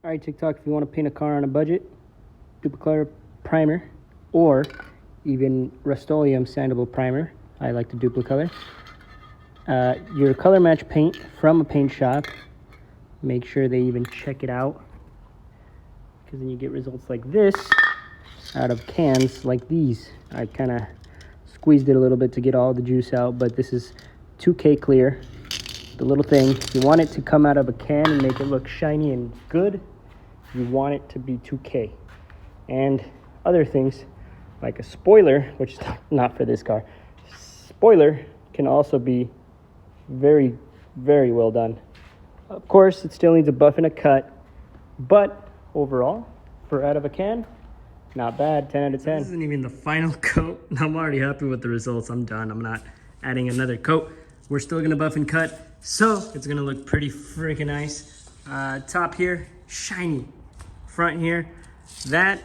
All right, TikTok, if you want to paint a car on a budget, Duplicolor primer or even Rust-Oleum sandable primer. I like the Duplicolor. Your color match paint from a paint shop. Make sure they even check it out, because then you get results like this out of cans like these. I kind of squeezed it a little bit to get all the juice out, but this is 2K clear. The little thing, if you want it to come out of a can and make it look shiny and good, you want it to be 2K. And other things like a spoiler, which is not for this car. Spoiler can also be very, very well done. Of course, it still needs a buff and a cut, but overall, for out of a can, not bad. 10 out of 10. This isn't even the final coat. I'm already happy with the results. I'm done. I'm not adding another coat. We're still gonna buff and cut, so it's gonna look pretty freaking nice. Top here, shiny. Front here, that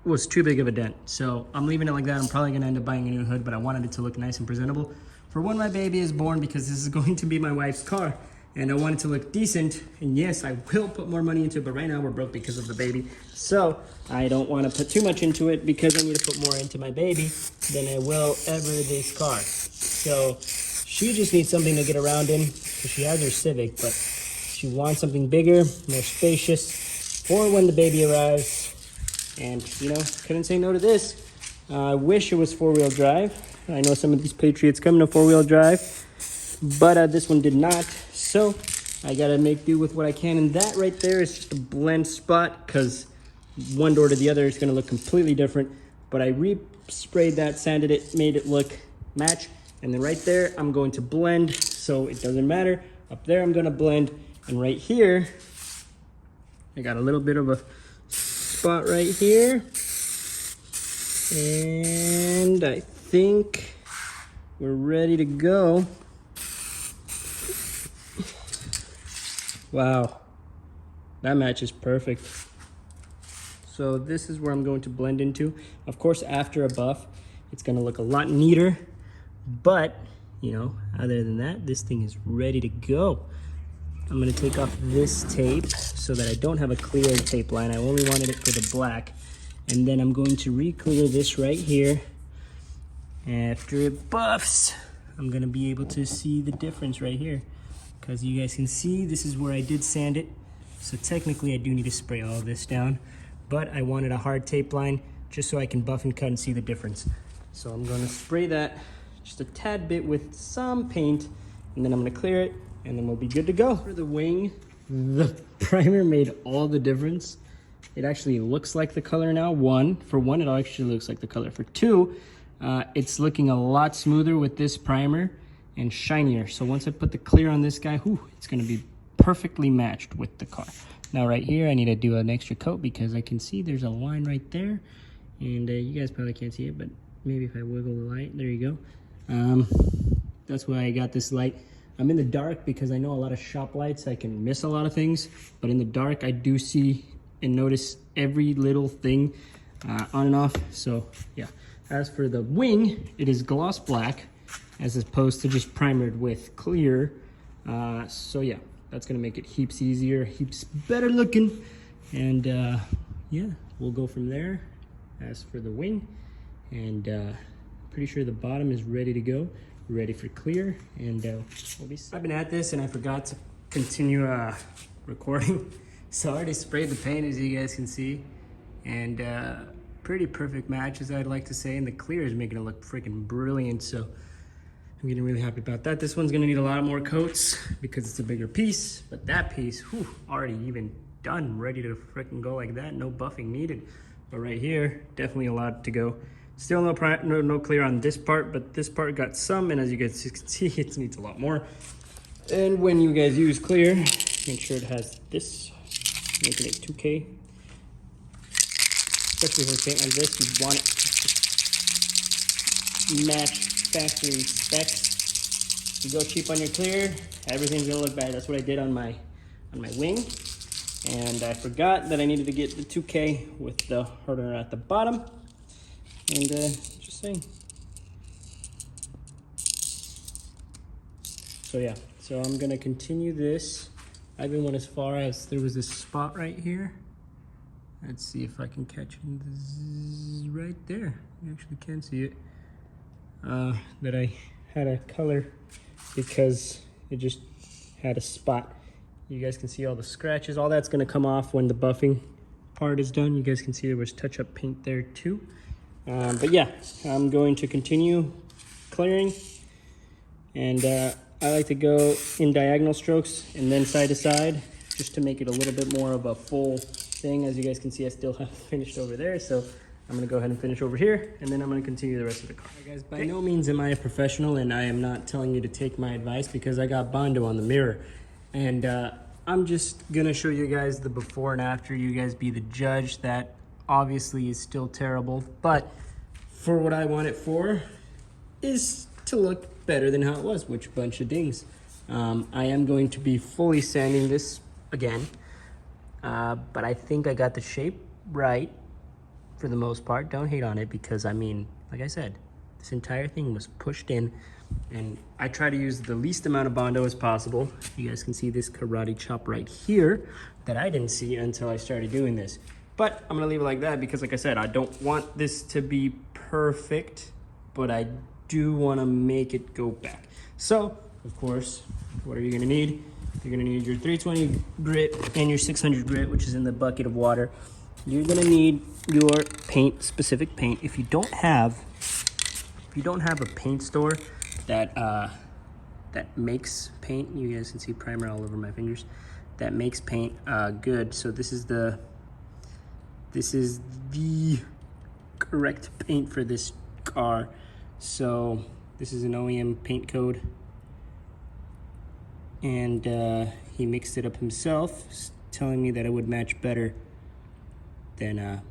was too big of a dent, so I'm leaving it like that. I'm probably gonna end up buying a new hood, but I wanted it to look nice and presentable for when my baby is born, because this is going to be my wife's car, and I want it to look decent. And yes, I will put more money into it, but right now we're broke because of the baby, so I don't want to put too much into it, because I need to put more into my baby than I will ever this car. So she just needs something to get around in, because she has her Civic, but she wants something bigger, more spacious for when the baby arrives. And, you know, couldn't say no to this. I wish it was four-wheel drive. I know some of these Patriots come in a four-wheel drive, but this one did not. So I gotta make do with what I can. And that right there is just a blend spot, because one door to the other is gonna look completely different. But I re-sprayed that, sanded it, made it look match. And then right there, I'm going to blend, so it doesn't matter. Up there, I'm gonna blend. And right here, I got a little bit of a spot right here, and I think we're ready to go. Wow, that matches perfect. So this is where I'm going to blend into. Of course, after a buff, it's gonna look a lot neater, but you know, other than that, this thing is ready to go. I'm gonna take off this tape so that I don't have a clear tape line. I only wanted it for the black. And then I'm going to re-clear this right here. After it buffs, I'm gonna be able to see the difference right here. Because you guys can see, this is where I did sand it. So technically I do need to spray all this down, but I wanted a hard tape line just so I can buff and cut and see the difference. So I'm gonna spray that just a tad bit with some paint, and then I'm gonna clear it, and then we'll be good to go. For the wing, the primer made all the difference. It actually looks like the color now. For one, it actually looks like the color. For two, it's looking a lot smoother with this primer and shinier. So once I put the clear on this guy, whew, it's gonna be perfectly matched with the car. Now right here, I need to do an extra coat, because I can see there's a line right there. And you guys probably can't see it, but maybe if I wiggle the light, there you go. That's why I got this light. I'm in the dark because I know a lot of shop lights, I can miss a lot of things, but in the dark I do see and notice every little thing on and off. So yeah, as for the wing, it is gloss black as opposed to just primered with clear. So yeah, that's gonna make it heaps easier, heaps better looking. And yeah, we'll go from there. As for the wing, and pretty sure the bottom is ready to go, ready for clear, and we'll be set. I've been at this and I forgot to continue recording. So I already sprayed the paint, as you guys can see, and pretty perfect match, as I'd like to say, and the clear is making it look freaking brilliant. So I'm getting really happy about that. This one's gonna need a lot more coats because it's a bigger piece, but that piece, whew, already even done, ready to freaking go like that, no buffing needed. But right here, definitely a lot to go. Still no clear on this part, but this part got some, and as you guys can see, it needs a lot more. And when you guys use clear, make sure it has this, making it 2K. Especially for paint like this, you want it to match factory specs. If you go cheap on your clear, everything's gonna look bad. That's what I did on my wing. And I forgot that I needed to get the 2K with the hardener at the bottom. And just saying. So yeah, so I'm gonna continue this I even went as far as there was this spot right here. Let's see if I can catch it. Right there. You actually can see it. That I had a color because it just had a spot. You guys can see all the scratches. All that's gonna come off when the buffing part is done. You guys can see there was touch-up paint there too. But yeah, I'm going to continue clearing, and I like to go in diagonal strokes and then side to side, just to make it a little bit more of a full thing. As you guys can see, I still haven't finished over there, so I'm gonna go ahead and finish over here, and then I'm gonna continue the rest of the car. Right, guys, by no means am I a professional, and I am not telling you to take my advice because I got Bondo on the mirror. And I'm just gonna show you guys the before and after. You guys be the judge. That obviously is still terrible, but for what I want it for is to look better than how it was, which bunch of dings. I am going to be fully sanding this again, but I think I got the shape right for the most part. Don't hate on it, because I mean, like I said, this entire thing was pushed in, and I try to use the least amount of Bondo as possible. You guys can see this karate chop right here that I didn't see until I started doing this. But I'm gonna leave it like that because, like I said, I don't want this to be perfect, but I do wanna make it go back. So, of course, what are you gonna need? You're gonna need your 320 grit and your 600 grit, which is in the bucket of water. You're gonna need your paint, specific paint. If you don't have a paint store that that makes paint, you guys can see primer all over my fingers, that makes paint good. So this is the correct paint for this car. So this is an OEM paint code, and he mixed it up himself, telling me that it would match better than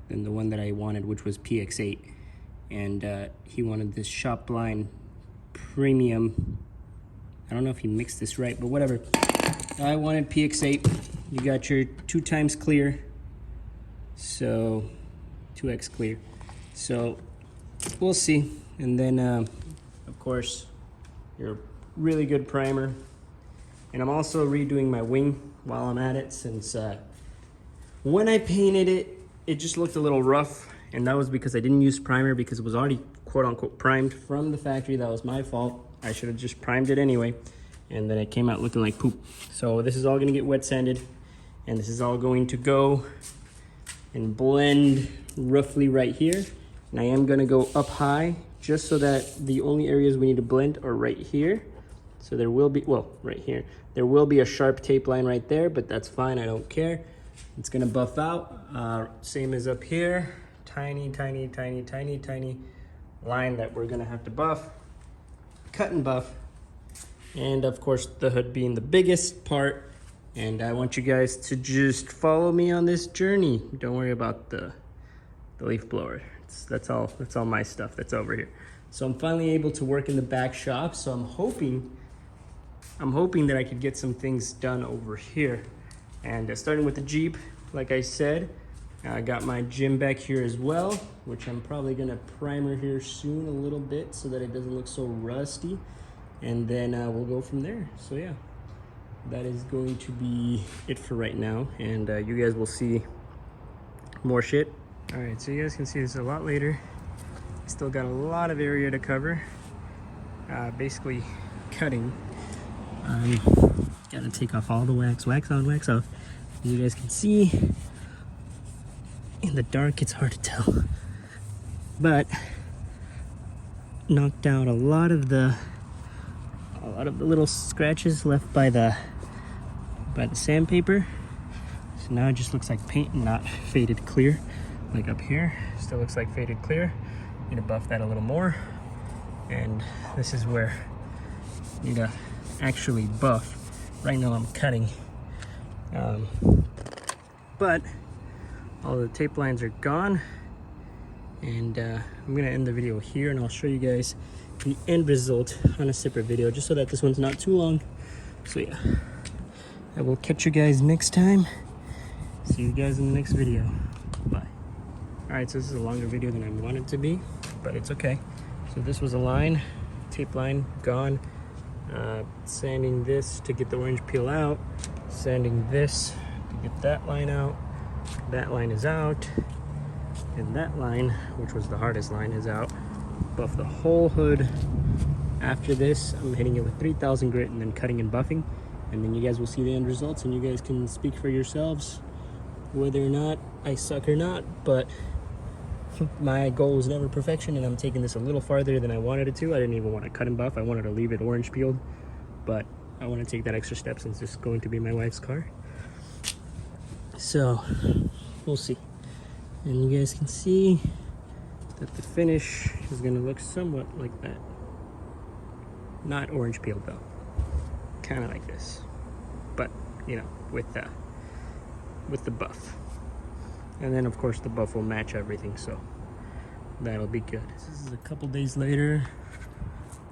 than the one that I wanted, which was PX8. And he wanted this Shopline Premium. I don't know if he mixed this right, but whatever. I wanted PX8. You got your 2 times clear, so 2x clear. So we'll see. And then of course your really good primer. And I'm also redoing my wing while I'm at it, since when I painted it, it just looked a little rough, and that was because I didn't use primer, because it was already quote-unquote primed from the factory. That was my fault. I should have just primed it anyway, and then it came out looking like poop. So this is all gonna get wet sanded, and this is all going to go and blend roughly right here. And I am gonna go up high, just so that the only areas we need to blend are right here. So there will be, well, right here, there will be a sharp tape line right there, but that's fine, I don't care. It's gonna buff out, same as up here. Tiny, tiny, tiny, tiny, tiny line that we're gonna have to buff, cut and buff. And of course, the hood being the biggest part. And I want you guys to just follow me on this journey. Don't worry about the leaf blower. That's all my stuff that's over here. So I'm finally able to work in the back shop. So I'm hoping that I could get some things done over here. And starting with the Jeep, like I said, I got my gym back here as well, which I'm probably gonna primer here soon a little bit so that it doesn't look so rusty. And then we'll go from there. So yeah, that is going to be it for right now. And you guys will see more shit. All right, so you guys can see this a lot later. Still got a lot of area to cover. Basically cutting. Gotta take off all the wax on, wax off. As you guys can see, in the dark it's hard to tell, but knocked out a lot of the little scratches left by the sandpaper. So now it just looks like paint and not faded clear. Like up here, still looks like faded clear. Need to buff that a little more. And this is where I need to actually buff. Right now I'm cutting. But all the tape lines are gone. And I'm gonna end the video here, and I'll show you guys the end result on a separate video, just so that this one's not too long. So yeah, I will catch you guys next time. See you guys in the next video. Bye. All right, so this is a longer video than I wanted it to be, but it's okay. So this was a line, tape line gone. Sanding this to get the orange peel out, sanding this to get that line out. That line is out, and that line, which was the hardest line, is out. Buff the whole hood. After this, I'm hitting it with 3000 grit and then cutting and buffing, and then you guys will see the end results, and you guys can speak for yourselves whether or not I suck or not. But my goal was never perfection, and I'm taking this a little farther than I wanted it to. I didn't even want to cut and buff. I wanted to leave it orange peeled, but I want to take that extra step since it's going to be my wife's car. So we'll see. And you guys can see that the finish is going to look somewhat like that. Not orange peeled though. Kind of like this. But, you know, with the buff. And then of course the buff will match everything, so that'll be good. This is a couple days later.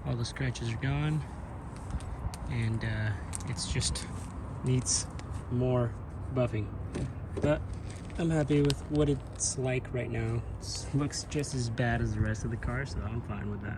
All the scratches are gone, and it's just needs more buffing. But I'm happy with what it's like right now. It looks just as bad as the rest of the car, so I'm fine with that.